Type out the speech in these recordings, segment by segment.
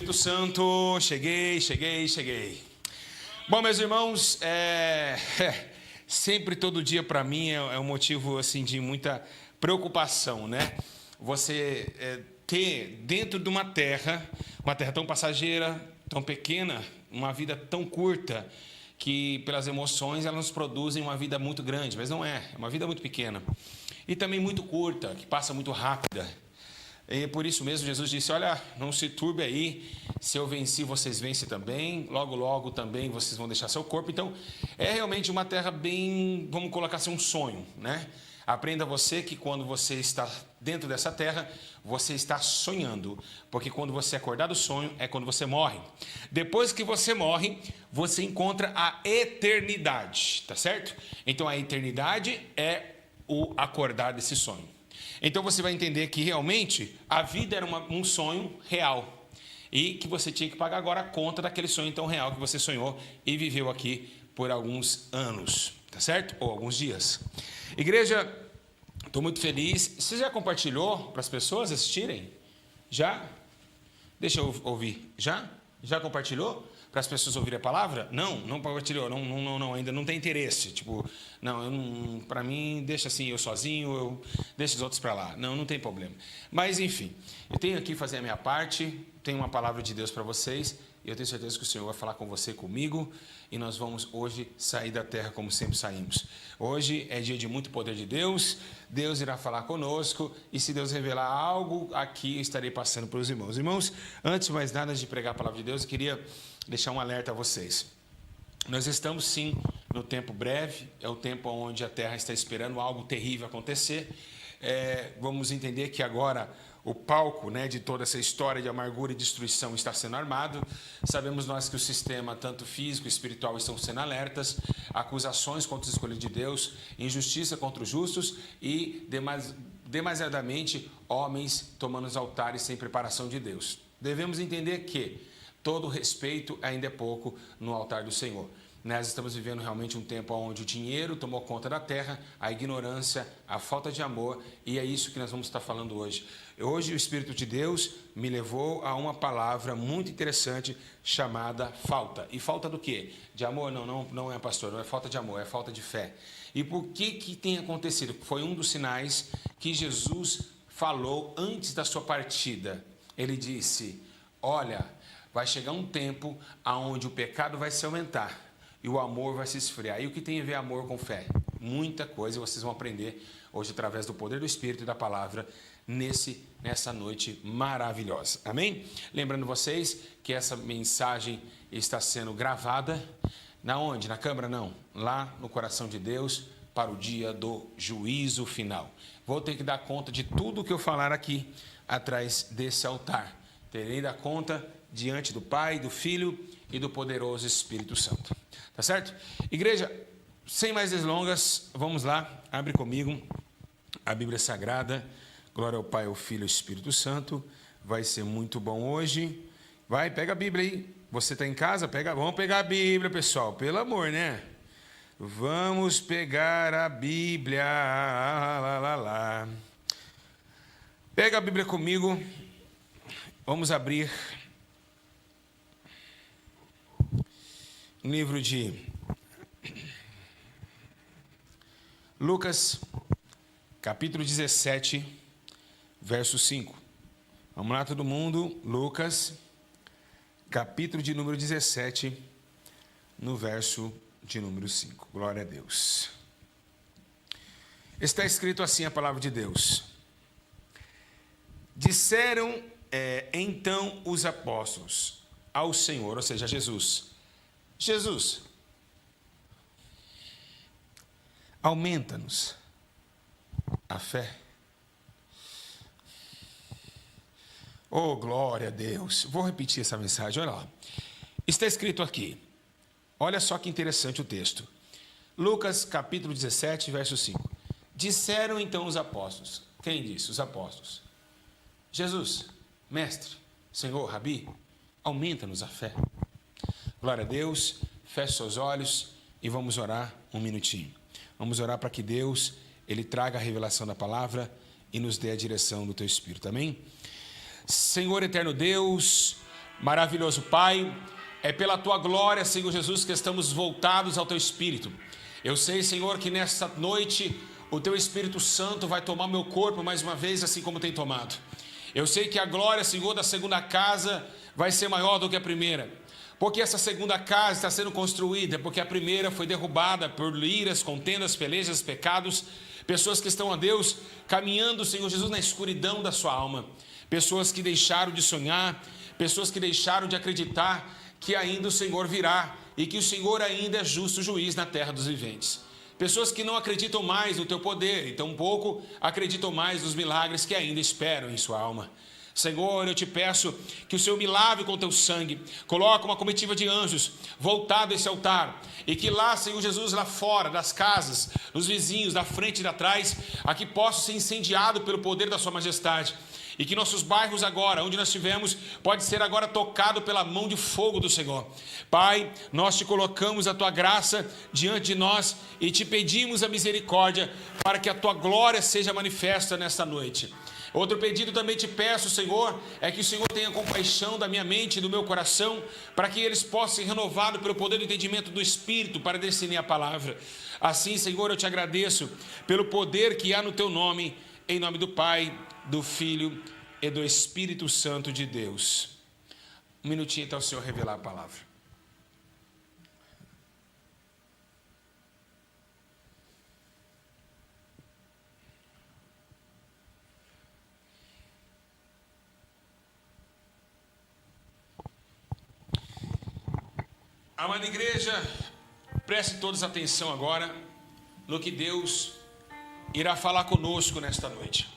Espírito Santo, cheguei. Bom, meus irmãos, sempre todo dia para mim é um motivo assim de muita preocupação, né? Você ter dentro de uma terra tão passageira, tão pequena, uma vida tão curta, que pelas emoções elas nos produzem uma vida muito grande, mas não é uma vida muito pequena. E também muito curta, que passa muito rápida. E por isso mesmo Jesus disse, olha, não se turbe aí, se eu venci, vocês vencem também, logo também vocês vão deixar seu corpo. Então, é realmente uma terra bem, vamos colocar assim, um sonho, né? Aprenda você que quando você está dentro dessa terra, você está sonhando, porque quando você acordar do sonho, é quando você morre. Depois que você morre, você encontra a eternidade, tá certo? Então, a eternidade é o acordar desse sonho. Então você vai entender que realmente a vida era um sonho real e que você tinha que pagar agora a conta daquele sonho tão real que você sonhou e viveu aqui por alguns anos, tá certo? Ou alguns dias. Igreja, estou muito feliz. Você já compartilhou para as pessoas assistirem? Já? Deixa eu ouvir. Já? Já compartilhou? Para as pessoas ouvirem a palavra? Não compartilhou, não, ainda não tem interesse. Tipo, para mim, deixa assim, eu sozinho, eu deixo os outros para lá. Não tem problema. Mas, enfim, eu tenho aqui fazer a minha parte, tenho uma palavra de Deus para vocês, e eu tenho certeza que o Senhor vai falar com você, comigo, e nós vamos hoje sair da terra como sempre saímos. Hoje é dia de muito poder de Deus, Deus irá falar conosco, e se Deus revelar algo aqui, eu estarei passando para os irmãos. Irmãos, antes de mais nada de pregar a palavra de Deus, eu queria deixar um alerta a vocês. Nós estamos sim no tempo breve, é o tempo onde a terra está esperando algo terrível acontecer. Vamos entender que agora o palco, né, de toda essa história de amargura e destruição está sendo armado. Sabemos nós que o sistema, tanto físico e espiritual, estão sendo alertas, acusações contra os escolhidos de Deus, injustiça contra os justos e demasiadamente homens tomando os altares sem preparação de Deus. Devemos entender que todo respeito ainda é pouco no altar do Senhor. Nós estamos vivendo realmente um tempo onde o dinheiro tomou conta da terra, a ignorância, a falta de amor, e é isso que nós vamos estar falando hoje. Hoje o Espírito de Deus me levou a uma palavra muito interessante chamada falta. E falta do quê? De amor? Não é, pastor, não é falta de amor, é falta de fé. E por que tem acontecido? Foi um dos sinais que Jesus falou antes da sua partida. Ele disse, olha, vai chegar um tempo onde o pecado vai se aumentar e o amor vai se esfriar. E o que tem a ver amor com fé? Muita coisa vocês vão aprender hoje através do poder do Espírito e da palavra nessa noite maravilhosa. Amém? Lembrando vocês que essa mensagem está sendo gravada. Na onde? Na câmara? Não. Lá no coração de Deus para o dia do juízo final. Vou ter que dar conta de tudo o que eu falar aqui atrás desse altar. Terei dar conta diante do Pai, do Filho e do poderoso Espírito Santo. Tá certo? Igreja, sem mais delongas, vamos lá, abre comigo a Bíblia Sagrada. Glória ao Pai, ao Filho e ao Espírito Santo. Vai ser muito bom hoje. Vai, pega a Bíblia aí. Você está em casa? Vamos pegar a Bíblia, pessoal. Pelo amor, né? Vamos pegar a Bíblia. Pega a Bíblia comigo. Vamos abrir o livro de Lucas, capítulo 17, verso 5. Vamos lá, todo mundo. Lucas, capítulo de número 17, no verso de número 5. Glória a Deus. Está escrito assim a palavra de Deus. Disseram então os apóstolos ao Senhor, ou seja, a Jesus, aumenta-nos a fé. Oh, glória a Deus. Vou repetir essa mensagem, olha lá. Está escrito aqui, olha só que interessante o texto. Lucas, capítulo 17, verso 5. Disseram então os apóstolos. Quem disse? Os apóstolos. Jesus, mestre, Senhor, Rabi, aumenta-nos a fé. Glória a Deus, feche seus olhos e vamos orar um minutinho. Vamos orar para que Deus, Ele traga a revelação da palavra e nos dê a direção do Teu Espírito, amém? Senhor eterno Deus, Maravilhoso Pai, é pela Tua glória, Senhor Jesus, que estamos voltados ao Teu Espírito. Eu sei, Senhor, que nesta noite o Teu Espírito Santo vai tomar meu corpo mais uma vez, assim como tem tomado. Eu sei que a glória, Senhor, da segunda casa vai ser maior do que a primeira. Porque essa segunda casa está sendo construída, porque a primeira foi derrubada por iras, contendas, pelejas, pecados. Pessoas que estão, a Deus, caminhando, Senhor Jesus, na escuridão da sua alma. Pessoas que deixaram de sonhar, pessoas que deixaram de acreditar que ainda o Senhor virá e que o Senhor ainda é justo juiz na terra dos viventes. Pessoas que não acreditam mais no Teu poder e tampouco acreditam mais nos milagres que ainda esperam em sua alma. Senhor, eu te peço que o Senhor me lave com Teu sangue, coloque uma comitiva de anjos voltado a esse altar, e que lá, Senhor Jesus, lá fora das casas, nos vizinhos, da frente e da trás, aqui possa ser incendiado pelo poder da Sua majestade, e que nossos bairros agora, onde nós estivermos, pode ser agora tocado pela mão de fogo do Senhor. Pai, nós te colocamos a Tua graça diante de nós e te pedimos a misericórdia para que a Tua glória seja manifesta nesta noite. Outro pedido também te peço, Senhor, é que o Senhor tenha compaixão da minha mente e do meu coração, para que eles possam ser renovados pelo poder do entendimento do Espírito para discernir a palavra. Assim, Senhor, eu te agradeço pelo poder que há no Teu nome, em nome do Pai, do Filho e do Espírito Santo de Deus. Um minutinho até o Senhor revelar a palavra. Amada igreja, preste todos atenção agora no que Deus irá falar conosco nesta noite.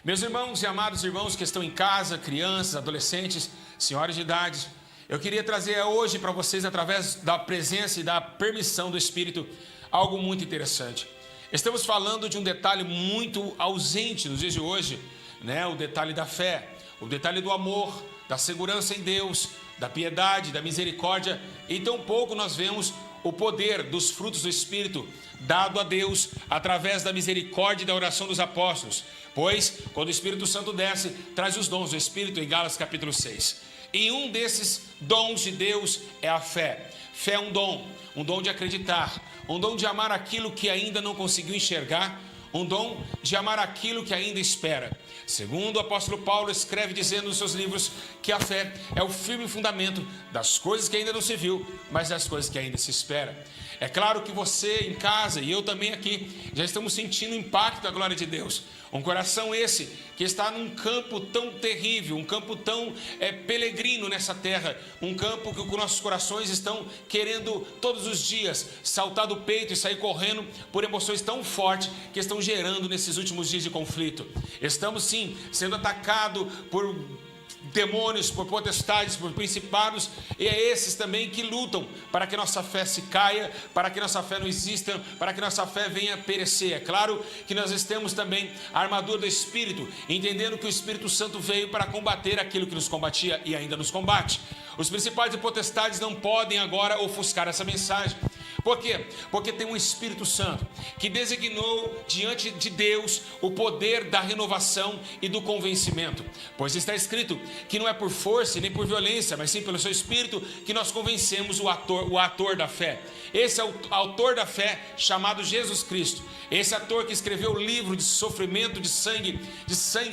Meus irmãos e amados irmãos que estão em casa, crianças, adolescentes, senhores de idade, eu queria trazer hoje para vocês, através da presença e da permissão do Espírito, algo muito interessante. Estamos falando de um detalhe muito ausente nos dias de hoje, né? O detalhe da fé, o detalhe do amor, da segurança em Deus, da piedade, da misericórdia, e tão pouco nós vemos o poder dos frutos do Espírito dado a Deus através da misericórdia e da oração dos apóstolos, pois quando o Espírito Santo desce, traz os dons do Espírito em Gálatas capítulo 6, e um desses dons de Deus é a fé. Fé é um dom de acreditar, um dom de amar aquilo que ainda não conseguiu enxergar, um dom de amar aquilo que ainda espera. Segundo o apóstolo Paulo escreve dizendo nos seus livros que a fé é o firme fundamento das coisas que ainda não se viu, mas das coisas que ainda se espera. É claro que você em casa e eu também aqui já estamos sentindo o impacto da glória de Deus. Um coração esse que está num campo tão terrível, um campo tão peregrino nessa terra, um campo que os nossos corações estão querendo todos os dias saltar do peito e sair correndo por emoções tão fortes que estão gerando nesses últimos dias de conflito. Estamos sim sendo atacados por demônios, por potestades, por principados, e é esses também que lutam para que nossa fé se caia, para que nossa fé não exista, para que nossa fé venha a perecer. É claro que nós temos também a armadura do Espírito, entendendo que o Espírito Santo veio para combater aquilo que nos combatia e ainda nos combate. Os principais e potestades não podem agora ofuscar essa mensagem. Por quê? Porque tem um Espírito Santo que designou diante de Deus o poder da renovação e do convencimento. Pois está escrito que não é por força e nem por violência, mas sim pelo seu Espírito que nós convencemos o ator da fé. Esse é o autor da fé chamado Jesus Cristo. Esse ator que escreveu o livro de sofrimento, de sangue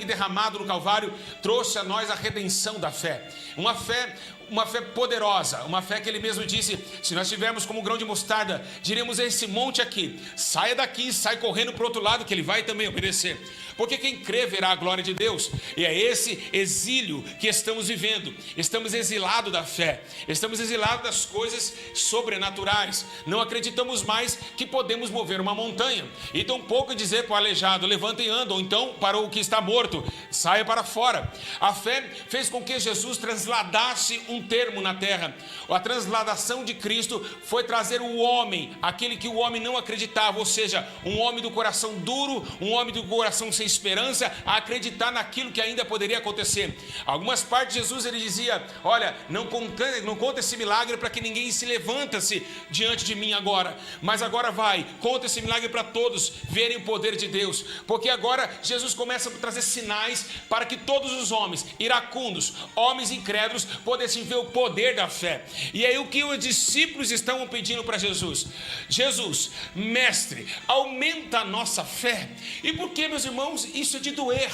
derramado no Calvário, trouxe a nós a redenção da fé. Uma fé poderosa, uma fé que ele mesmo disse: se nós tivermos como um grão de mostarda, diremos a esse monte aqui, saia daqui, sai correndo para o outro lado, que ele vai também obedecer. Porque quem crê verá a glória de Deus. E é esse exílio que estamos vivendo. Estamos exilados da fé, estamos exilados das coisas sobrenaturais. Não acreditamos mais que podemos mover uma montanha, e tão pouco dizer para o aleijado: levanta e anda, ou então para o que está morto: saia para fora. A fé fez com que Jesus transladasse um termo na terra. A transladação de Cristo foi trazer o homem, aquele que o homem não acreditava, ou seja, um homem do coração duro, um homem do coração sem esperança, a acreditar naquilo que ainda poderia acontecer. Algumas partes de Jesus ele dizia: olha, não conta esse milagre para que ninguém se levanta-se diante de mim agora, mas agora vai, conta esse milagre para todos verem o poder de Deus, porque agora Jesus começa a trazer sinais para que todos os homens iracundos, homens incrédulos, pudessem vê o poder da fé. E aí o que os discípulos estavam pedindo para Jesus? Jesus, mestre, aumenta a nossa fé. E por que, meus irmãos, isso é de doer?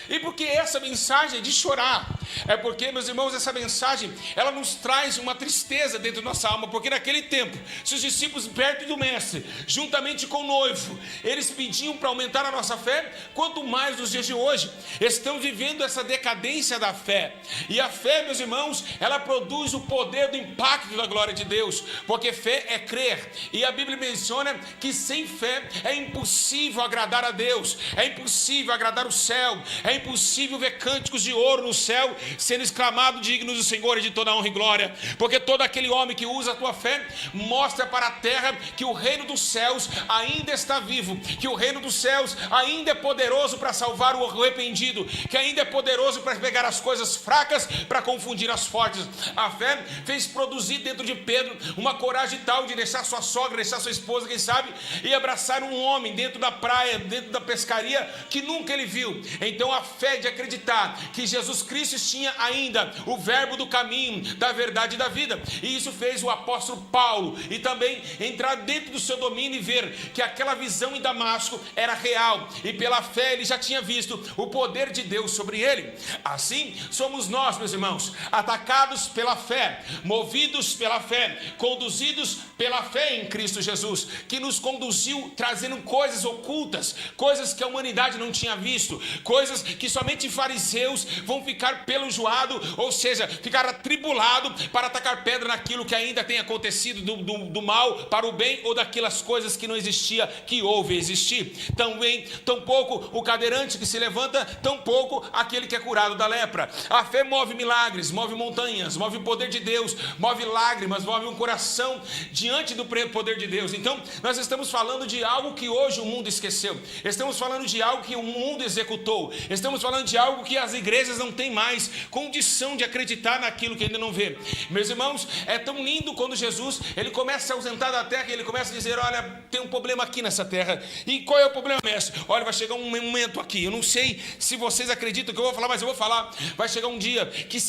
E porque essa mensagem é de chorar? É porque, meus irmãos, essa mensagem, ela nos traz uma tristeza dentro da nossa alma, porque naquele tempo, se os discípulos perto do mestre, juntamente com o noivo, eles pediam para aumentar a nossa fé, quanto mais nos dias de hoje, estamos vivendo essa decadência da fé. E a fé, meus irmãos, ela produz o poder do impacto da glória de Deus, porque fé é crer, e a Bíblia menciona que sem fé é impossível agradar a Deus, é impossível agradar o céu, é impossível ver cânticos de ouro no céu sendo exclamado dignos do Senhor e de toda honra e glória, porque todo aquele homem que usa a tua fé mostra para a terra que o reino dos céus ainda está vivo, que o reino dos céus ainda é poderoso para salvar o arrependido, que ainda é poderoso para pegar as coisas fracas para confundir as fortes. A fé fez produzir dentro de Pedro uma coragem tal de deixar sua sogra, deixar sua esposa, quem sabe, e abraçar um homem dentro da praia, dentro da pescaria, que nunca ele viu. Então a fé de acreditar que Jesus Cristo tinha ainda o verbo do caminho, da verdade e da vida, e isso fez o apóstolo Paulo e também entrar dentro do seu domínio e ver que aquela visão em Damasco era real, e pela fé ele já tinha visto o poder de Deus sobre ele. Assim somos nós, meus irmãos, atacados pela fé, movidos pela fé, conduzidos pela fé em Cristo Jesus, que nos conduziu trazendo coisas ocultas, coisas que a humanidade não tinha visto, coisas que somente fariseus vão ficar pelujoado, ou seja, ficar atribulado para atacar pedra naquilo que ainda tem acontecido do mal para o bem, ou daquelas coisas que não existia, que houve existir. Também, tampouco o cadeirante que se levanta, tampouco aquele que é curado da lepra. A fé move milagres, move montanhas, move o poder de Deus, move lágrimas, move um coração diante do poder de Deus. Então, nós estamos falando de algo que hoje o mundo esqueceu, estamos falando de algo que o mundo executou, estamos falando de algo que as igrejas não têm mais condição de acreditar naquilo que ainda não vê. Meus irmãos, é tão lindo quando Jesus, ele começa a se ausentar da terra e ele começa a dizer, olha, tem um problema aqui nessa terra. E qual é o problema, mestre? Olha, vai chegar um momento aqui, eu não sei se vocês acreditam que eu vou falar, mas eu vou falar. Vai chegar um dia que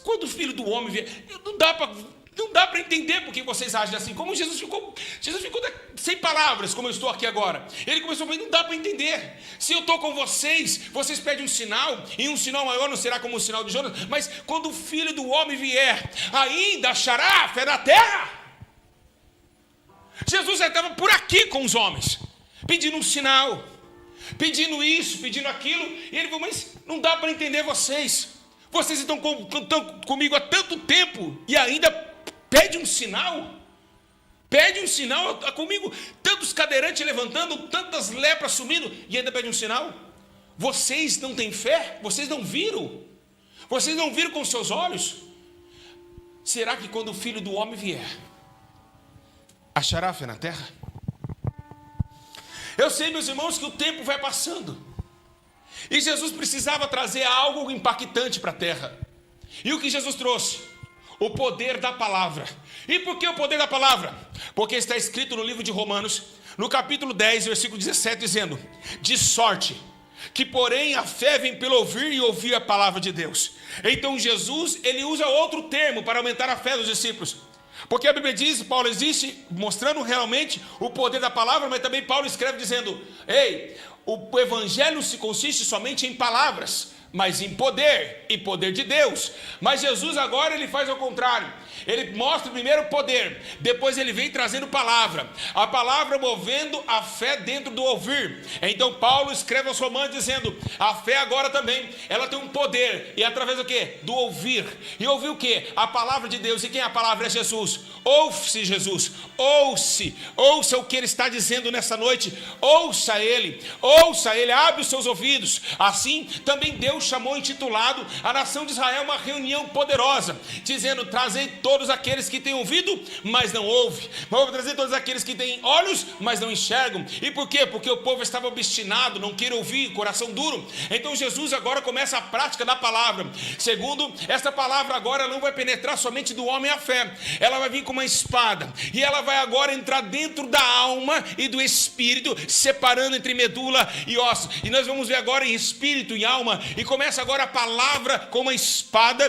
quando o Filho do Homem vier, não dá para entender porque vocês agem assim. Como Jesus ficou sem palavras, como eu estou aqui agora. Ele começou a falar, não dá para entender. Se eu estou com vocês pedem um sinal, e um sinal maior não será como o sinal de Jonas, mas quando o Filho do Homem vier, ainda achará fé na terra? Jesus já estava por aqui com os homens, pedindo um sinal, pedindo isso, pedindo aquilo, e ele falou, mas não dá para entender vocês estão comigo há tanto tempo, e ainda pede um sinal? Pede um sinal comigo, tantos cadeirantes levantando, tantas lepras sumindo, e ainda pede um sinal? Vocês não têm fé? Vocês não viram? Vocês não viram com seus olhos? Será que quando o Filho do Homem vier, achará fé na terra? Eu sei, meus irmãos, que o tempo vai passando, e Jesus precisava trazer algo impactante para a terra. E o que Jesus trouxe? O poder da palavra. E por que o poder da palavra? Porque está escrito no livro de Romanos, no capítulo 10, versículo 17, dizendo, de sorte que porém a fé vem pelo ouvir e ouvir a palavra de Deus. Então Jesus, ele usa outro termo para aumentar a fé dos discípulos, porque a Bíblia diz, Paulo existe mostrando realmente o poder da palavra, mas também Paulo escreve dizendo, o evangelho se consiste somente em palavras, mas em poder, e poder de Deus. Mas Jesus agora ele faz ao contrário. Ele mostra primeiro o poder, depois ele vem trazendo palavra. A palavra movendo a fé dentro do ouvir. Então Paulo escreve aos Romanos dizendo, a fé agora também, ela tem um poder, e através do quê? Do ouvir. E ouvir o quê? A palavra de Deus. E quem é a palavra? É Jesus. Ouve-se Jesus, ouça o que ele está dizendo nessa noite, ouça ele, abre os seus ouvidos. Assim também Deus chamou, intitulado a nação de Israel, uma reunião poderosa, dizendo, trazei todos aqueles que têm ouvido, mas não ouvem, vou trazer todos aqueles que têm olhos, mas não enxergam. E por quê? Porque o povo estava obstinado, não queria ouvir, coração duro. Então Jesus agora começa a prática da palavra. Segundo, essa palavra agora não vai penetrar somente do homem a fé, ela vai vir com uma espada, e ela vai agora entrar dentro da alma e do espírito, separando entre medula e ossos. E nós vamos ver agora em espírito e alma, e começa agora a palavra como uma espada,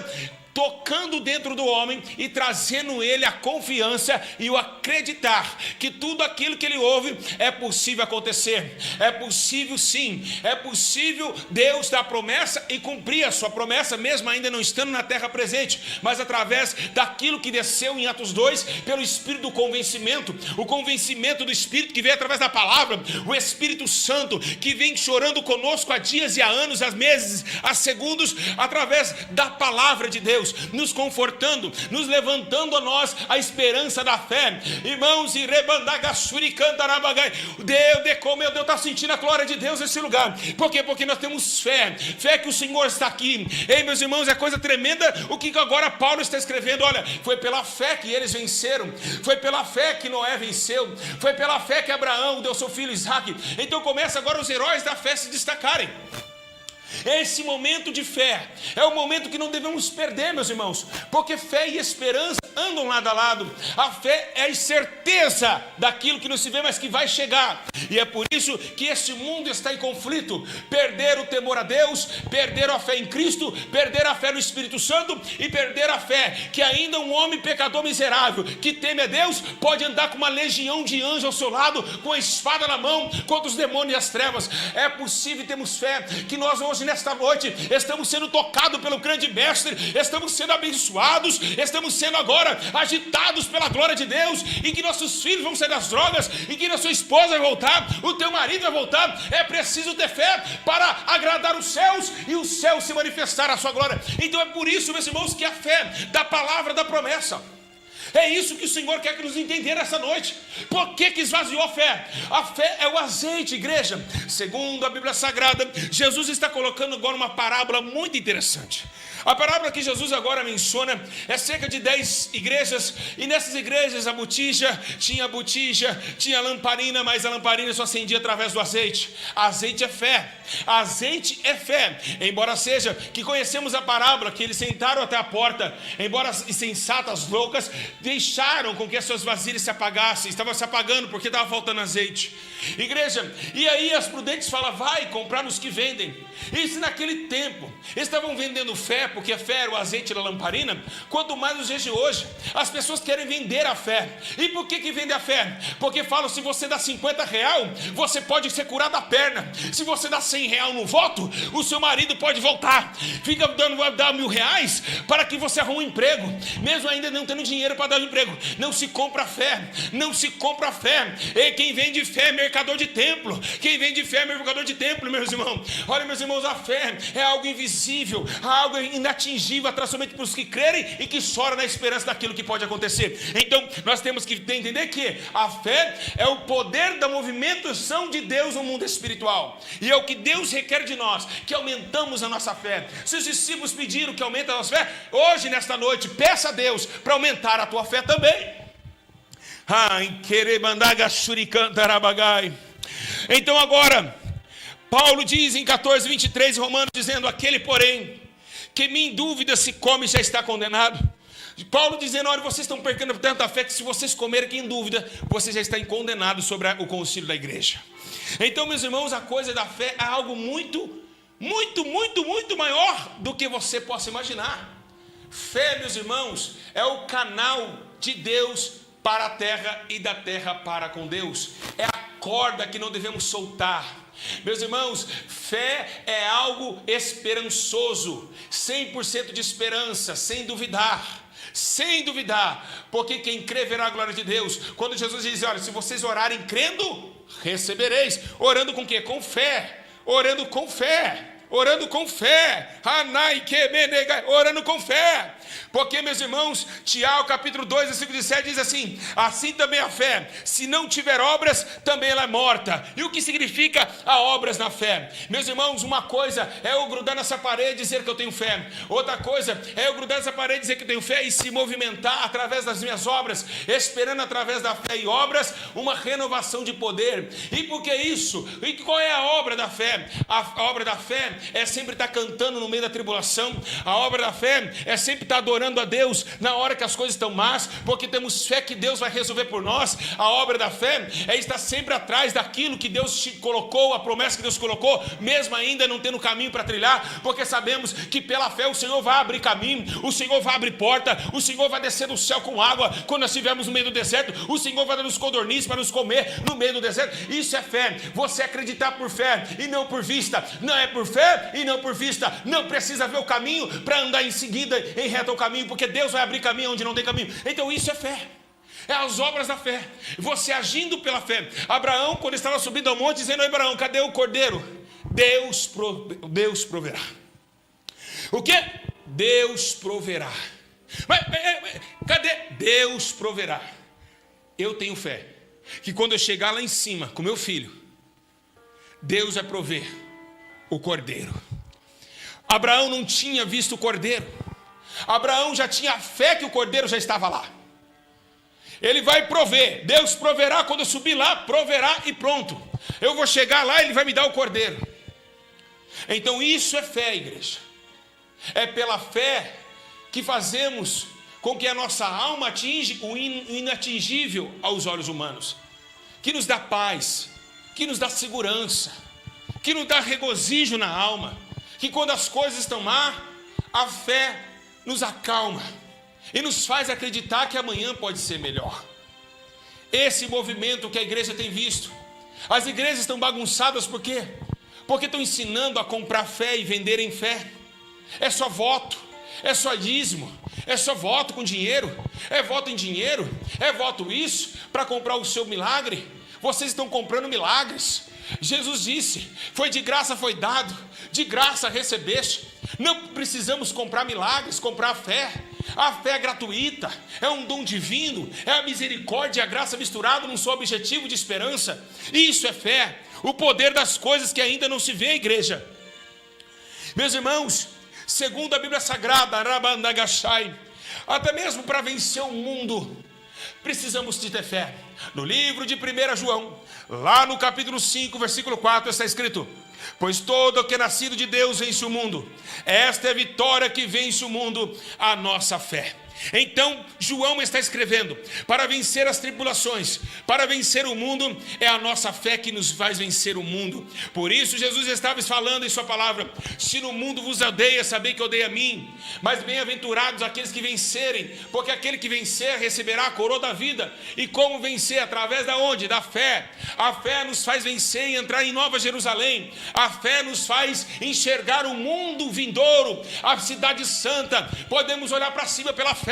tocando dentro do homem e trazendo ele a confiança e o acreditar que tudo aquilo que ele ouve é possível acontecer. É possível sim, é possível Deus dar promessa e cumprir a sua promessa, mesmo ainda não estando na terra presente, mas através daquilo que desceu em Atos 2, pelo Espírito do convencimento, o convencimento do Espírito que vem através da palavra, o Espírito Santo que vem chorando conosco há dias e há anos, há meses, há segundos, através da palavra de Deus, nos confortando, nos levantando a nós a esperança da fé. Irmãos, e meu Deus, está sentindo a glória de Deus nesse lugar. Por quê? Porque nós temos fé que o Senhor está aqui. Ei, meus irmãos, é coisa tremenda o que agora Paulo está escrevendo. Olha, foi pela fé que eles venceram, foi pela fé que Noé venceu, foi pela fé que Abraão deu seu filho Isaque. Então começa agora os heróis da fé se destacarem. Esse momento de fé é o momento que não devemos perder, meus irmãos, porque fé e esperança andam lado a lado. A fé é a certeza daquilo que não se vê, mas que vai chegar. E é por isso que esse mundo está em conflito. Perder o temor a Deus, perder a fé em Cristo, perder a fé no Espírito Santo e perder a fé que ainda um homem pecador miserável que teme a Deus pode andar com uma legião de anjos ao seu lado, com a espada na mão contra os demônios e as trevas. É possível, temos fé que nós hoje nesta noite estamos sendo tocados pelo grande mestre, estamos sendo abençoados, estamos sendo agora agitados pela glória de Deus, e que nossos filhos vão sair das drogas, e que a sua esposa vai voltar, o teu marido vai voltar. É preciso ter fé para agradar os céus e os céus se manifestar a sua glória. Então é por isso, meus irmãos, que a fé da palavra da promessa, é isso que o Senhor quer que nos entender essa noite. Por que esvaziou a fé? A fé é o azeite, igreja. Segundo a Bíblia Sagrada, Jesus está colocando agora uma parábola muito interessante. A parábola que Jesus agora menciona é cerca de 10 igrejas, e nessas igrejas a botija, tinha lamparina, mas a lamparina só acendia através do azeite. Azeite é fé, azeite é fé. Embora seja que conhecemos a parábola, que eles sentaram até a porta, embora insensatas, loucas, deixaram com que as suas vasilhas se apagassem, estavam se apagando porque estava faltando azeite. Igreja, e aí as prudentes falam, vai comprar nos que vendem. E se naquele tempo estavam vendendo fé, porque a fé era o azeite da lamparina, quanto mais nos dias de hoje, as pessoas querem vender a fé. E por que vende a fé? Porque falam, se você dá R$50, você pode ser curado da perna. Se você dá R$100 no voto, o seu marido pode voltar. Fica dando R$1.000 para que você arrume um emprego, mesmo ainda não tendo dinheiro para dar um emprego. Não se compra fé, não se compra fé. E quem vende fé é mercador de templo. Quem vende fé é mercador de templo, meus irmãos. Olha, meus irmãos, a fé é algo invisível, algo inatingível, atrás somente para os que crerem e que choram na esperança daquilo que pode acontecer. Então nós temos que entender que a fé é o poder da movimentação de Deus no mundo espiritual, e é o que Deus requer de nós, que aumentamos a nossa fé. Se os discípulos pediram que aumente a nossa fé, hoje nesta noite peça a Deus para aumentar a tua fé também. Então agora Paulo diz em 14:23 em Romanos, dizendo, aquele porém que em dúvida se come já está condenado. Paulo dizendo, olha, vocês estão perdendo tanta fé que se vocês comerem em dúvida, você já está condenado sobre o concílio da igreja. Então, meus irmãos, a coisa da fé é algo muito maior do que você possa imaginar. Fé, meus irmãos, é o canal de Deus para a terra e da terra para com Deus. É a corda que não devemos soltar. Meus irmãos, fé é algo esperançoso, 100% de esperança, sem duvidar, porque quem crê verá a glória de Deus. Quando Jesus diz, olha, se vocês orarem crendo, recebereis. Orando com quê? Com fé, orando com fé, orando com fé, orando com fé. Porque, meus irmãos, Tiago capítulo 2, versículo 17 diz assim, assim também a fé, se não tiver obras, também ela é morta. E o que significa a obras na fé? Meus irmãos, uma coisa é eu grudar nessa parede e dizer que eu tenho fé, outra coisa é eu grudar nessa parede e dizer que eu tenho fé e se movimentar através das minhas obras, esperando através da fé e obras uma renovação de poder. E por que isso? E qual é a obra da fé? A obra da fé é sempre estar cantando no meio da tribulação. A obra da fé é sempre estar adorando orando a Deus na hora que as coisas estão más, porque temos fé que Deus vai resolver por nós. A obra da fé é estar sempre atrás daquilo que Deus te colocou, a promessa que Deus colocou, mesmo ainda não tendo caminho para trilhar, porque sabemos que pela fé o Senhor vai abrir caminho, o Senhor vai abrir porta, o Senhor vai descer do céu com água quando nós estivermos no meio do deserto, o Senhor vai dar nos codornizes para nos comer no meio do deserto. Isso é fé. Você acreditar por fé e não por vista. Não é por fé e não por vista. Não precisa ver o caminho para andar em seguida em reto ao caminho, porque Deus vai abrir caminho onde não tem caminho. Então isso é fé. É as obras da fé. Você agindo pela fé. Abraão, quando estava subindo ao monte, dizendo: Abraão, cadê o cordeiro? Deus proverá. O que? Deus proverá. Mas cadê? Deus proverá. Eu tenho fé que quando eu chegar lá em cima com meu filho, Deus vai prover o cordeiro. Abraão não tinha visto o cordeiro. Abraão já tinha fé que o cordeiro já estava lá. Ele vai prover. Deus proverá quando eu subir lá, proverá e pronto. Eu vou chegar lá, ele vai me dar o cordeiro. Então isso é fé, igreja. É pela fé que fazemos com que a nossa alma atinja o inatingível aos olhos humanos, que nos dá paz, que nos dá segurança, que nos dá regozijo na alma, que quando as coisas estão má, a fé nos acalma e nos faz acreditar que amanhã pode ser melhor. Esse movimento que a igreja tem visto, as igrejas estão bagunçadas por quê? Porque estão ensinando a comprar fé e vender em fé. É só voto, é só dízimo, é só voto com dinheiro, é voto em dinheiro, é voto isso para comprar o seu milagre. Vocês estão comprando milagres. Jesus disse: foi de graça foi dado, de graça recebeste. Não precisamos comprar milagres, comprar fé. A fé é gratuita, é um dom divino, é a misericórdia e a graça misturado num só objetivo de esperança. Isso é fé, o poder das coisas que ainda não se vê, igreja. Meus irmãos, segundo a Bíblia Sagrada, até mesmo para vencer o mundo, precisamos de ter fé. No livro de 1 João, lá no capítulo 5, versículo 4, está escrito: pois todo o que é nascido de Deus vence o mundo. Esta é a vitória que vence o mundo, a nossa fé. Então João está escrevendo: para vencer as tribulações, para vencer o mundo, é a nossa fé que nos faz vencer o mundo. Por isso Jesus estava falando em sua palavra: se no mundo vos odeia, sabei que odeia a mim. Mas bem-aventurados aqueles que vencerem, porque aquele que vencer receberá a coroa da vida. E como vencer? Através da onde? Da fé. A fé nos faz vencer e entrar em Nova Jerusalém. A fé nos faz enxergar o mundo vindouro, a cidade santa. Podemos olhar para cima pela fé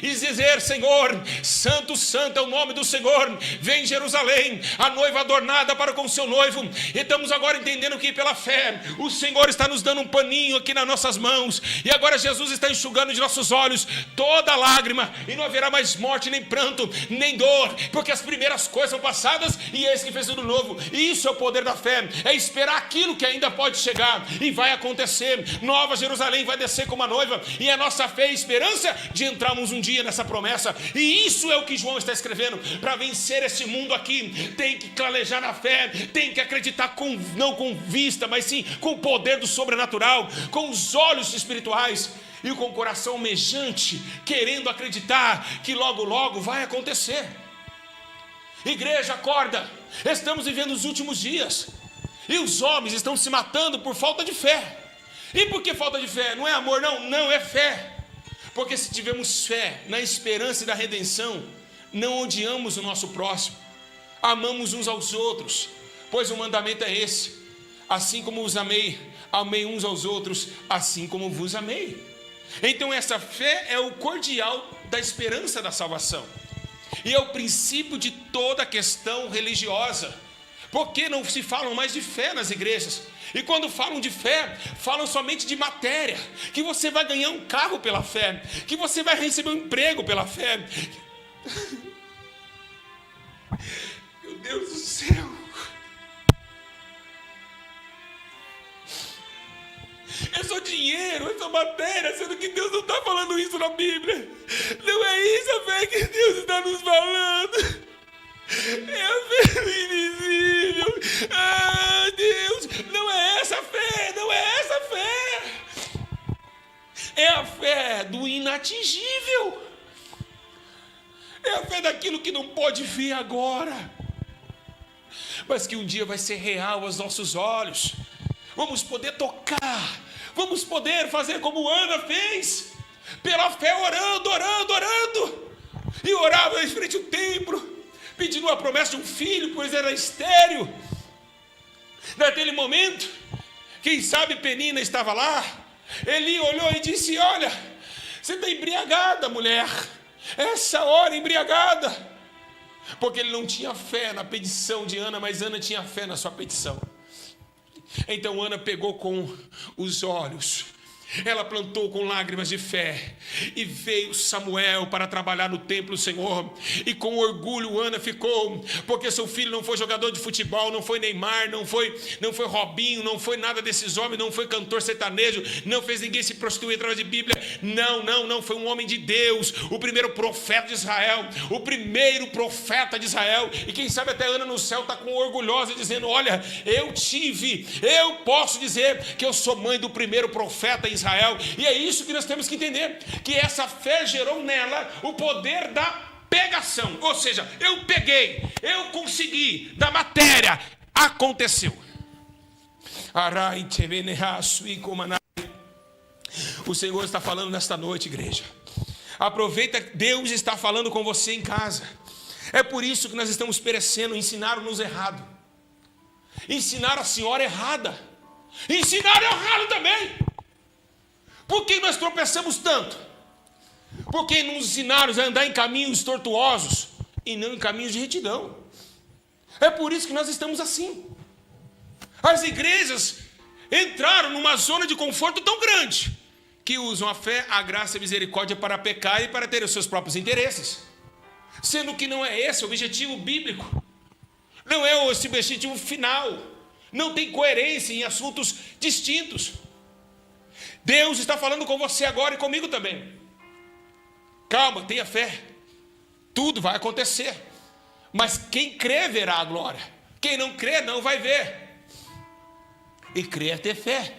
e dizer: Senhor, santo, santo é o nome do Senhor. Vem Jerusalém, a noiva adornada para com seu noivo. E estamos agora entendendo que pela fé o Senhor está nos dando um paninho aqui nas nossas mãos, e agora Jesus está enxugando de nossos olhos toda lágrima, e não haverá mais morte, nem pranto, nem dor, porque as primeiras coisas são passadas e eis que fez tudo novo. E isso é o poder da fé, é esperar aquilo que ainda pode chegar e vai acontecer. Nova Jerusalém vai descer como a noiva, e a nossa fé e esperança de entrarmos um dia nessa promessa. E isso é o que João está escrevendo. Para vencer esse mundo aqui, tem que clarejar na fé, tem que acreditar não com vista, mas sim com o poder do sobrenatural, com os olhos espirituais e com o coração almejante, querendo acreditar que logo logo vai acontecer. Igreja, acorda. Estamos vivendo os últimos dias e os homens estão se matando por falta de fé. E por que falta de fé? Não é amor, não é fé. Porque se tivermos fé na esperança e da redenção, não odiamos o nosso próximo, amamos uns aos outros, pois o mandamento é esse: assim como os amei, amei uns aos outros, assim como vos amei. Então essa fé é o cordial da esperança da salvação, e é o princípio de toda a questão religiosa. Porque não se falam mais de fé nas igrejas? E quando falam de fé, falam somente de matéria, que você vai ganhar um carro pela fé, que você vai receber um emprego pela fé. Meu Deus do céu. É só dinheiro, é só matéria, sendo que Deus não está falando isso na Bíblia. Não é isso a fé que Deus está nos falando. É a fé invisível. Ah, Deus, não é essa fé, não é essa fé. É a fé do inatingível. É a fé daquilo que não pode ver agora, mas que um dia vai ser real aos nossos olhos. Vamos poder tocar, vamos poder fazer como Ana fez, pela fé, orando. E orava em frente ao templo, pedindo a promessa de um filho, pois era estéril. Naquele momento, quem sabe Penina estava lá. Eli olhou e disse: olha, você está embriagada, mulher. Essa hora embriagada. Porque ele não tinha fé na petição de Ana, mas Ana tinha fé na sua petição. Então Ana pegou com os olhos, ela plantou com lágrimas de fé, e veio Samuel para trabalhar no templo do Senhor, e com orgulho Ana ficou, porque seu filho não foi jogador de futebol, não foi Neymar, não foi Robinho, não foi nada desses homens, não foi cantor sertanejo, não fez ninguém se prostituir através de Bíblia, não, foi um homem de Deus, o primeiro profeta de Israel, de Israel, e quem sabe até Ana no céu está com orgulhosa, dizendo: olha, eu posso dizer que eu sou mãe do primeiro profeta em Israel. E é isso que nós temos que entender, que essa fé gerou nela o poder da pegação, ou seja, eu peguei, eu consegui, da matéria, aconteceu. O Senhor está falando nesta noite, igreja. Aproveita, Deus está falando com você em casa. É por isso que nós estamos perecendo. Ensinaram-nos errado, ensinaram a senhora errada, ensinaram errado também. Por que nós tropeçamos tanto? Porque nos ensinaram a andar em caminhos tortuosos e não em caminhos de retidão. É por isso que nós estamos assim. As igrejas entraram numa zona de conforto tão grande que usam a fé, a graça e a misericórdia para pecar e para ter os seus próprios interesses, sendo que não é esse o objetivo bíblico, não é esse o objetivo final, não tem coerência em assuntos distintos. Deus está falando com você agora e comigo também. Calma, tenha fé. Tudo vai acontecer. Mas quem crê verá a glória. Quem não crê não vai ver. E crer é ter fé.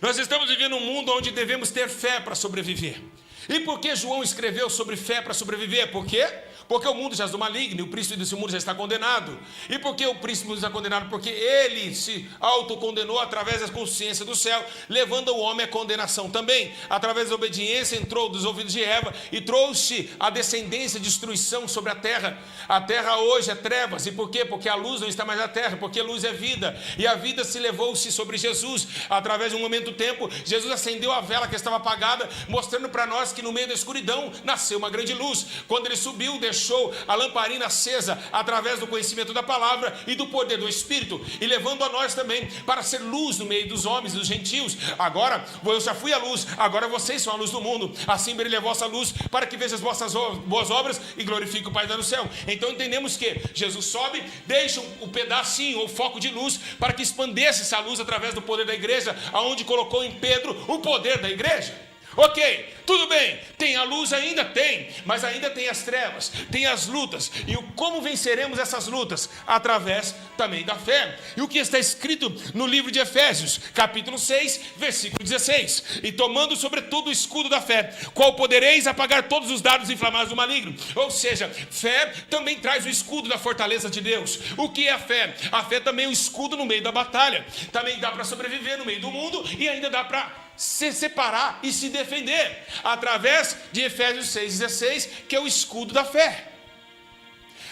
Nós estamos vivendo um mundo onde devemos ter fé para sobreviver. E por que João escreveu sobre fé para sobreviver? Por quê? Porque o mundo jaz do maligno, e o príncipe desse mundo já está condenado. E por que o príncipe está condenado? Porque ele se autocondenou através da consciência do céu, levando o homem à condenação também. Através da obediência entrou dos ouvidos de Eva e trouxe a descendência, destruição sobre a terra. A terra hoje é trevas. E por quê? Porque a luz não está mais na terra, porque a luz é vida. E a vida se levou-se sobre Jesus. Através de um momento do tempo, Jesus acendeu a vela que estava apagada, mostrando para nós que no meio da escuridão nasceu uma grande luz. Quando ele subiu, deixou a lamparina acesa através do conhecimento da palavra e do poder do Espírito, e levando a nós também para ser luz no meio dos homens e dos gentios. Agora, eu já fui a luz, agora vocês são a luz do mundo. Assim brilhe a vossa luz, para que veja as vossas boas obras e glorifique o Pai do céu. Então entendemos que Jesus sobe, deixa um pedacinho, o foco de luz, para que expandesse essa luz através do poder da igreja, aonde colocou em Pedro o poder da igreja. Ok, tudo bem, tem a luz ainda? Tem, mas ainda tem as trevas, tem as lutas. E como venceremos essas lutas? Através também da fé. E o que está escrito no livro de Efésios, capítulo 6, versículo 16: e tomando sobretudo o escudo da fé, qual podereis apagar todos os dardos inflamados do maligno. Ou seja, fé também traz o escudo da fortaleza de Deus. O que é a fé? A fé também é um escudo no meio da batalha. Também dá para sobreviver no meio do mundo, e ainda dá para se separar e se defender, através de Efésios 6,16, que é o escudo da fé.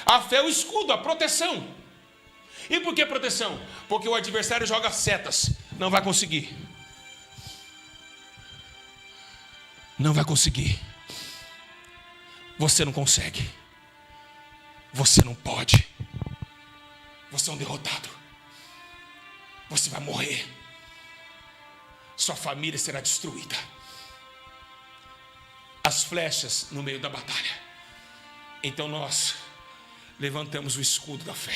A fé é o escudo, a proteção. E por que proteção? Porque o adversário joga setas, não vai conseguir. Não vai conseguir. Você não consegue. Você não pode. Você é um derrotado. Você vai morrer. Sua família será destruída. As flechas no meio da batalha. Então nós levantamos o escudo da fé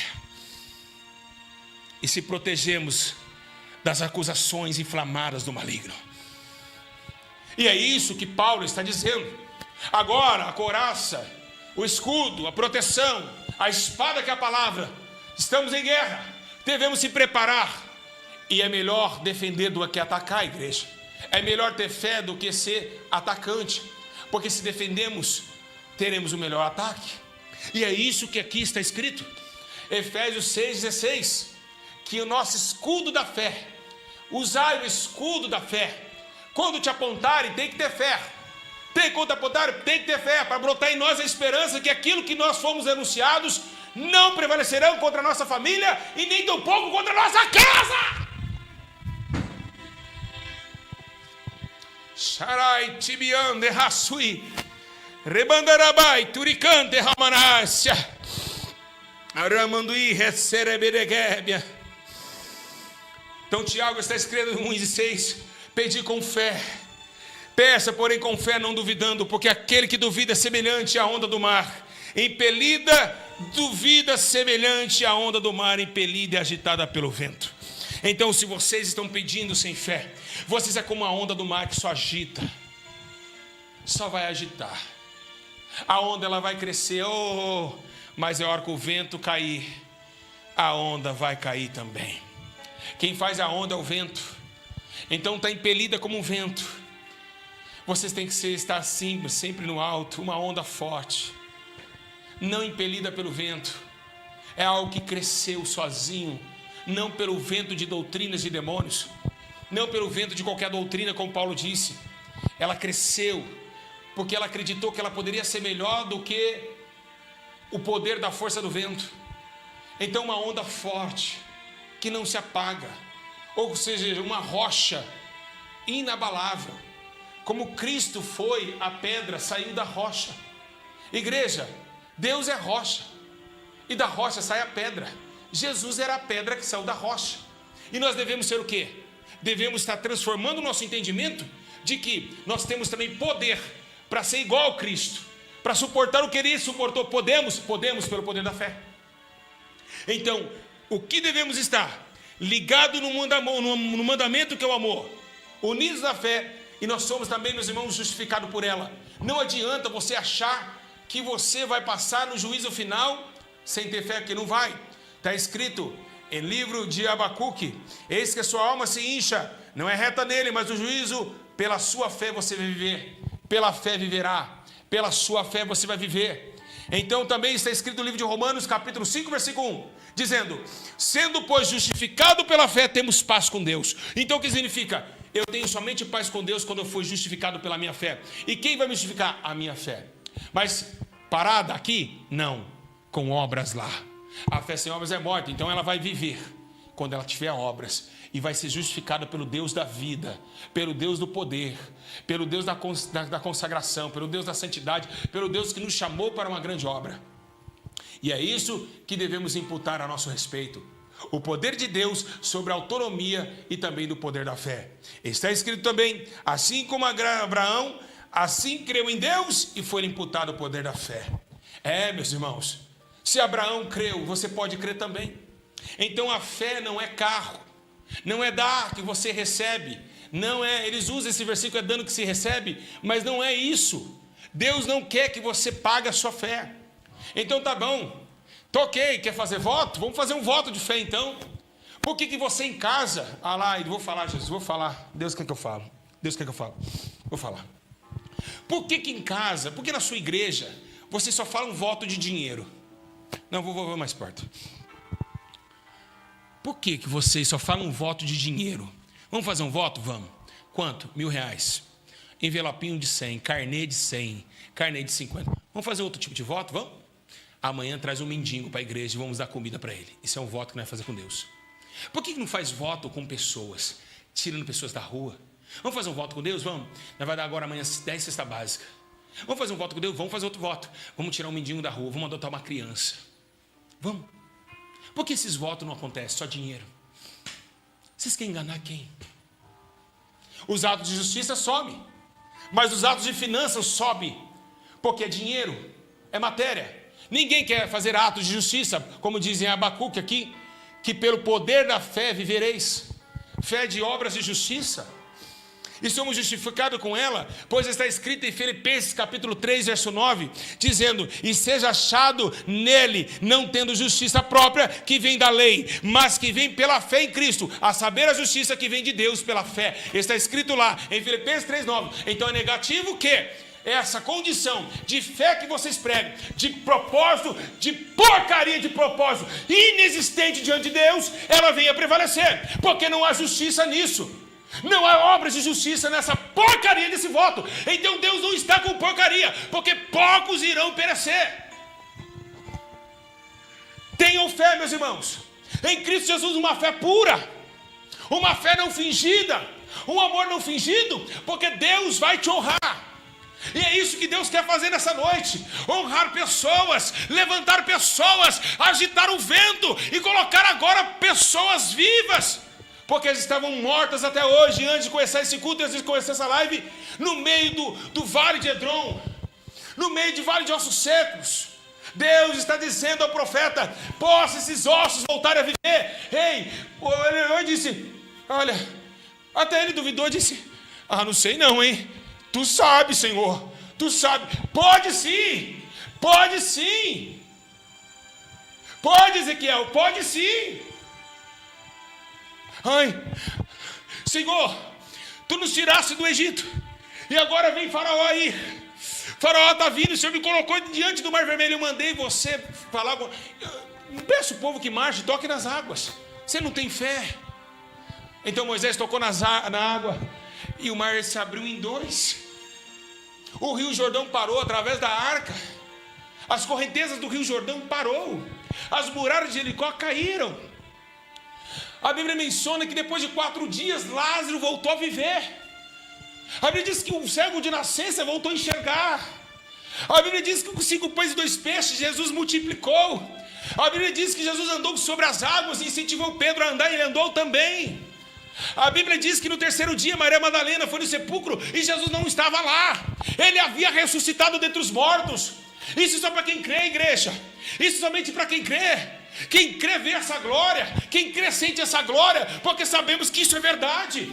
e se protegemos das acusações inflamadas do maligno. E é isso que Paulo está dizendo. Agora a couraça, o escudo, a proteção, a espada que é a palavra. Estamos em guerra. Devemos se preparar E é melhor defender do que atacar, igreja. É melhor ter fé do que ser atacante. Porque se defendemos, teremos o melhor ataque. E é isso que aqui está escrito. Efésios 6,16. Que o nosso escudo da fé. Usai o escudo da fé. Quando te apontarem, tem que ter fé. Quando te apontarem, tem que ter fé. Para brotar em nós a esperança que aquilo que nós fomos denunciados não prevalecerão contra a nossa família e nem tampouco contra a nossa casa. Sharai tibiande hasui rebandarabai turicante ramanácia aramandui recereberegebia. Então Tiago está escrevendo em 1,6: pedi com fé, peça porém com fé, não duvidando, porque aquele que duvida é semelhante à onda do mar impelida, duvida semelhante à onda do mar impelida e agitada pelo vento. Então, se vocês estão pedindo sem fé, vocês é como a onda do mar que só agita, só vai agitar. A onda ela vai crescer, mas a hora que o vento cair, a onda vai cair também. Quem faz a onda é o vento. Então está impelida como um vento. Vocês têm que estar assim, sempre no alto, uma onda forte, não impelida pelo vento. É algo que cresceu sozinho, não pelo vento de doutrinas de demônios, não pelo vento de qualquer doutrina, como Paulo disse. Ela cresceu porque ela acreditou que ela poderia ser melhor do que o poder da força do vento. Então uma onda forte, que não se apaga, ou seja, uma rocha inabalável, como Cristo foi a pedra, saiu da rocha. Igreja, Deus é rocha, e da rocha sai a pedra. Jesus era a pedra que saiu da rocha. E nós devemos ser o quê? Devemos estar transformando o nosso entendimento de que nós temos também poder para ser igual ao Cristo, para suportar o que Ele suportou. Podemos pelo poder da fé. Então, o que devemos estar? Ligado no mandamento que é o amor, unidos na fé, e nós somos também, meus irmãos, justificados por ela. Não adianta você achar que você vai passar no juízo final sem ter fé, que não vai. Está escrito em livro de Abacuque: eis que a sua alma se incha, não é reta nele, mas o juízo, pela sua fé você vai viver, pela fé viverá, pela sua fé você vai viver. Então também está escrito no livro de Romanos, capítulo 5, versículo 1, dizendo: sendo pois justificado pela fé, temos paz com Deus. Então o que significa? Eu tenho somente paz com Deus quando eu fui justificado pela minha fé. E quem vai me justificar? A minha fé. Mas parada aqui? Não, com obras lá. A fé sem obras é morta, então ela vai viver quando ela tiver obras, e vai ser justificada pelo Deus da vida, pelo Deus do poder, pelo Deus da consagração, pelo Deus da santidade, pelo Deus que nos chamou para uma grande obra. E é isso que devemos imputar a nosso respeito: o poder de Deus sobre a autonomia e também do poder da fé. Está escrito também: assim como Abraão, assim creu em Deus e foi imputado o poder da fé. Meus irmãos, se Abraão creu, você pode crer também. Então a fé não é carro, não é dar que você recebe, não é, eles usam esse versículo, é dando que se recebe, mas não é isso. Deus não quer que você pague a sua fé. Então tá bom, toquei, quer fazer voto? Vamos fazer um voto de fé então. Por que você em casa, eu vou falar, Jesus, vou falar, Deus quer que eu falo, Deus quer que eu falo, vou falar. Por que em casa, por que na sua igreja, você só fala um voto de dinheiro? Não, vou mais perto. Por que vocês só falam um voto de dinheiro? Vamos fazer um voto? Vamos. Quanto? R$1.000. Envelopinho de 100, carnê de 100, carnê de 50. Vamos fazer outro tipo de voto? Vamos? Amanhã traz um mendigo para a igreja e vamos dar comida para ele. Isso é um voto que nós vamos fazer com Deus. Por que não faz voto com pessoas, tirando pessoas da rua? Vamos fazer um voto com Deus? Vamos. Nós vamos dar agora amanhã 10 cestas básicas. Vamos fazer um voto com Deus? Vamos fazer outro voto. Vamos tirar um mendigo da rua, vamos adotar uma criança. Vamos. Por que esses votos não acontecem? Só dinheiro. Vocês querem enganar quem? Os atos de justiça sobem, mas os atos de finanças sobem, porque é dinheiro, é matéria. Ninguém quer fazer atos de justiça, como dizem Abacuque aqui, que pelo poder da fé vivereis. Fé de obras de justiça. e somos justificados com ela, pois está escrito em Filipenses capítulo 3, verso 9, dizendo: e seja achado nele, não tendo justiça própria que vem da lei, mas que vem pela fé em Cristo, a saber a justiça que vem de Deus pela fé. Está escrito lá em Filipenses 3, 9. Então é negativo que essa condição de fé que vocês pregam, de propósito, de porcaria de propósito inexistente diante de Deus, ela venha prevalecer, porque não há justiça nisso. Não há obras de justiça nessa porcaria desse voto. Então Deus não está com porcaria, porque poucos irão perecer. Tenham fé, meus irmãos, em Cristo Jesus, uma fé pura, uma fé não fingida, um amor não fingido, porque Deus vai te honrar. E é isso que Deus quer fazer nessa noite: honrar pessoas, levantar pessoas, agitar o vento e colocar agora pessoas vivas, porque elas estavam mortas até hoje, antes de começar esse culto, antes de começar essa live, no meio do vale de Edrom, no meio de vale de ossos secos. Deus está dizendo ao profeta: possa esses ossos voltarem a viver. Ei, ele disse, olha, até ele duvidou, disse: não sei não, hein? Tu sabe, Senhor, tu sabe. Pode sim, pode sim. Pode, Ezequiel, pode sim. Ai, Senhor, tu nos tiraste do Egito, e agora vem Faraó aí. Faraó está vindo, o Senhor me colocou diante do Mar Vermelho, eu mandei você falar. Peço o povo que marche, toque nas águas. Você não tem fé. Então Moisés tocou na água, e o mar se abriu em dois. O rio Jordão parou através da arca. As correntezas do rio Jordão parou. As muralhas de Jericó caíram. A Bíblia menciona que depois de 4 dias Lázaro voltou a viver. A Bíblia diz que o cego de nascença voltou a enxergar. A Bíblia diz que com 5 pães e 2 peixes Jesus multiplicou. A Bíblia diz que Jesus andou sobre as águas e incentivou Pedro a andar, e ele andou também. A Bíblia diz que no 3º dia Maria Madalena foi no sepulcro e Jesus não estava lá. Ele havia ressuscitado dentre os mortos. Isso só para quem crê, igreja. Isso somente para quem crê. Quem crê vê essa glória. Quem crê sente essa glória, porque sabemos que isso é verdade.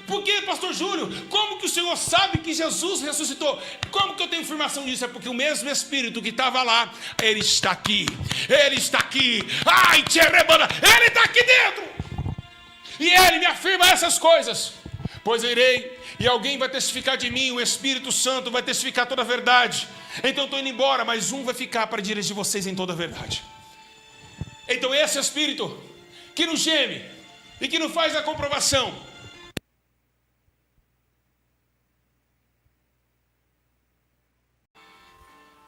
Por que, pastor Júlio? Como que o Senhor sabe que Jesus ressuscitou? Como que eu tenho informação disso? É porque o mesmo Espírito que estava lá, ele está aqui. Ele está aqui. Ai, tcherebana, ele está aqui dentro. E ele me afirma essas coisas: pois irei, e alguém vai testificar de mim, o Espírito Santo vai testificar toda a verdade. Então estou indo embora, mas um vai ficar para dirigir vocês em toda a verdade. Então esse Espírito que nos geme e que nos faz a comprovação,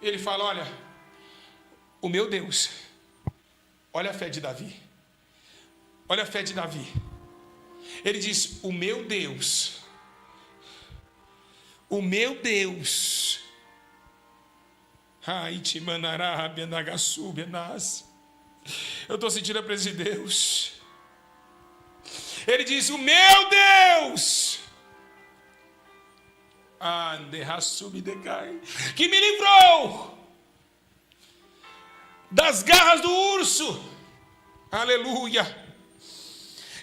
ele fala: olha, o meu Deus, olha a fé de Davi, olha a fé de Davi. Ele diz: o meu Deus, o meu Deus. Ai, te mandará, benagaçu, benas. Eu estou sentindo a presença de Deus. Ele diz: o meu Deus, que me livrou das garras do urso. Aleluia.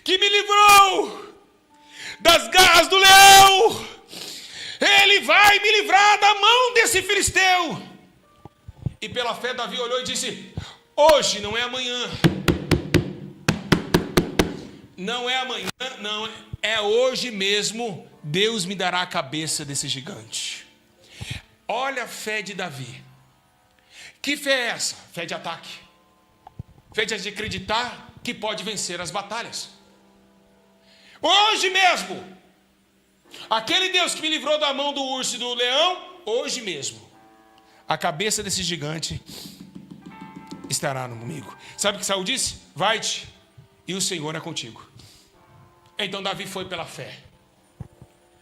Que me livrou das garras do leão. Ele vai me livrar da mão desse filisteu. E pela fé Davi olhou e disse: hoje não é amanhã. Não é amanhã, não, é hoje mesmo. Deus me dará a cabeça desse gigante. Olha a fé de Davi. Que fé é essa? Fé de ataque. Fé de acreditar que pode vencer as batalhas. Hoje mesmo, aquele Deus que me livrou da mão do urso e do leão, hoje mesmo, a cabeça desse gigante estará comigo. Sabe o que Saul disse? Vai-te, e o Senhor é contigo. Então Davi foi pela fé,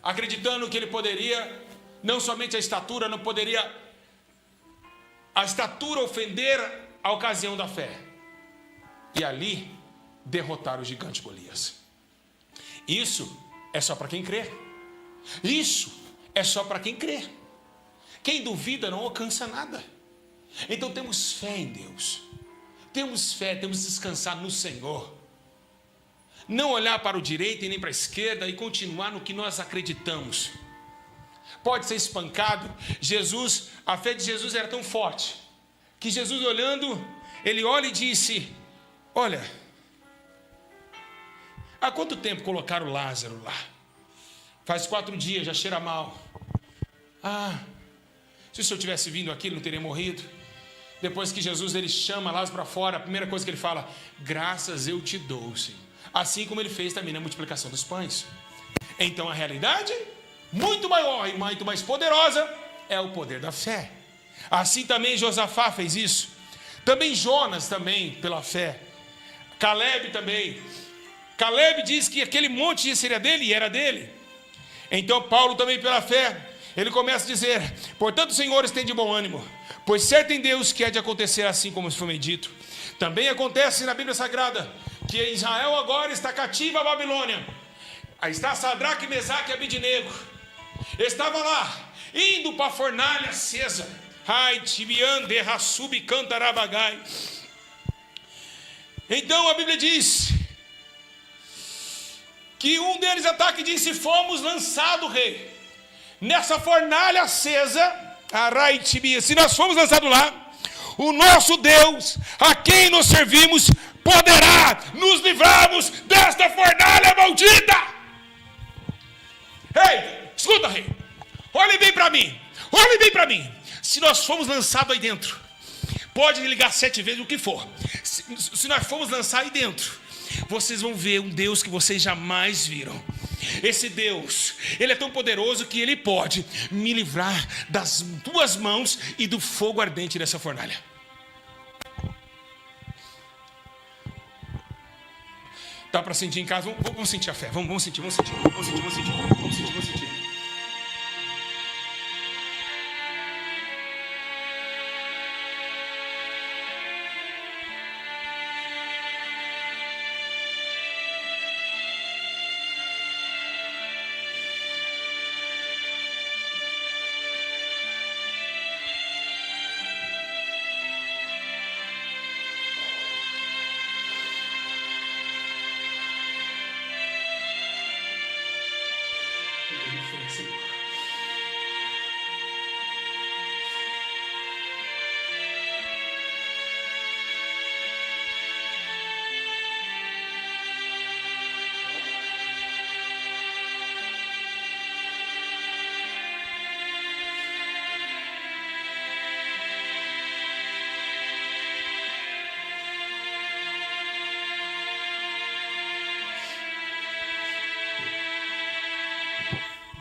acreditando que ele poderia, não somente a estatura, não poderia a estatura ofender a ocasião da fé, e ali derrotar o gigante Golias. Isso é só para quem crê. Isso é só para quem crê. Quem duvida não alcança nada. Então temos fé em Deus. Temos fé, temos que descansar no Senhor. não olhar para o direito e nem para a esquerda e continuar no que nós acreditamos. Pode ser espancado. A fé de Jesus era tão forte que Jesus olhando, ele olha e disse: olha, há quanto tempo colocaram Lázaro lá? Faz 4 dias, já cheira mal. Se o senhor tivesse vindo aqui, ele não teria morrido. Depois que Jesus ele chama Lázaro para fora, a primeira coisa que ele fala: graças eu te dou, Senhor. Assim como ele fez também na multiplicação dos pães. Então a realidade, muito maior e muito mais poderosa, é o poder da fé. Assim também Josafá fez isso. Também Jonas também, pela fé. Caleb também. Caleb diz que aquele monte seria dele e era dele. Então Paulo também pela fé, ele começa a dizer: portanto, senhores, tem de bom ânimo, pois certo em Deus que há de acontecer assim como foi me dito. Também acontece na Bíblia Sagrada que Israel agora está cativa à Babilônia. Aí está Sadraque, Mesaque e Abidnego. Estava lá, indo para a fornalha acesa. Ai, tibiande, rassub, cantarabagai. Então a Bíblia diz que um deles ataca e disse: fomos lançados, rei, nessa fornalha acesa. Se nós fomos lançados lá, o nosso Deus, a quem nós servimos, poderá nos livrarmos desta fornalha maldita. Ei, escuta, rei, olhe bem para mim, olhe bem para mim. Se nós fomos lançados aí dentro, pode ligar 7 vezes o que for. Se nós formos lançados aí dentro, vocês vão ver um Deus que vocês jamais viram. Esse Deus, ele é tão poderoso que ele pode me livrar das 2 mãos e do fogo ardente dessa fornalha. Dá para sentir em casa? Vamos sentir a fé. Vamos sentir.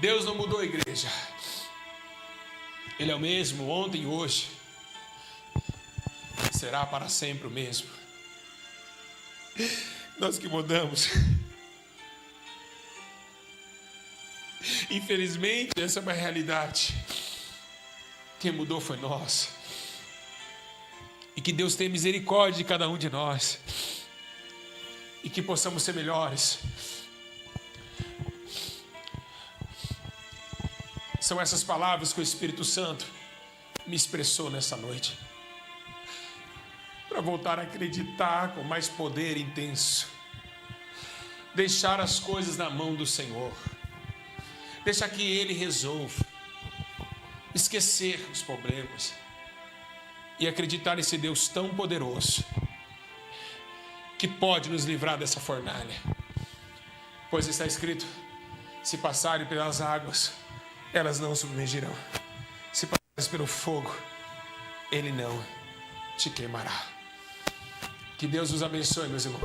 Deus não mudou a igreja. Ele é o mesmo ontem e hoje. Será para sempre o mesmo. Nós que mudamos. Infelizmente, essa é uma realidade. Quem mudou foi nós. E que Deus tenha misericórdia de cada um de nós. E que possamos ser melhores. São essas palavras que o Espírito Santo me expressou nessa noite. Para voltar a acreditar com mais poder intenso. Deixar as coisas na mão do Senhor. Deixar que Ele resolva. Esquecer os problemas. E acreditar nesse Deus tão poderoso. Que pode nos livrar dessa fornalha. Pois está escrito: se passarem pelas águas, elas não submergirão. Se passares pelo fogo, ele não te queimará. Que Deus os abençoe, meus irmãos.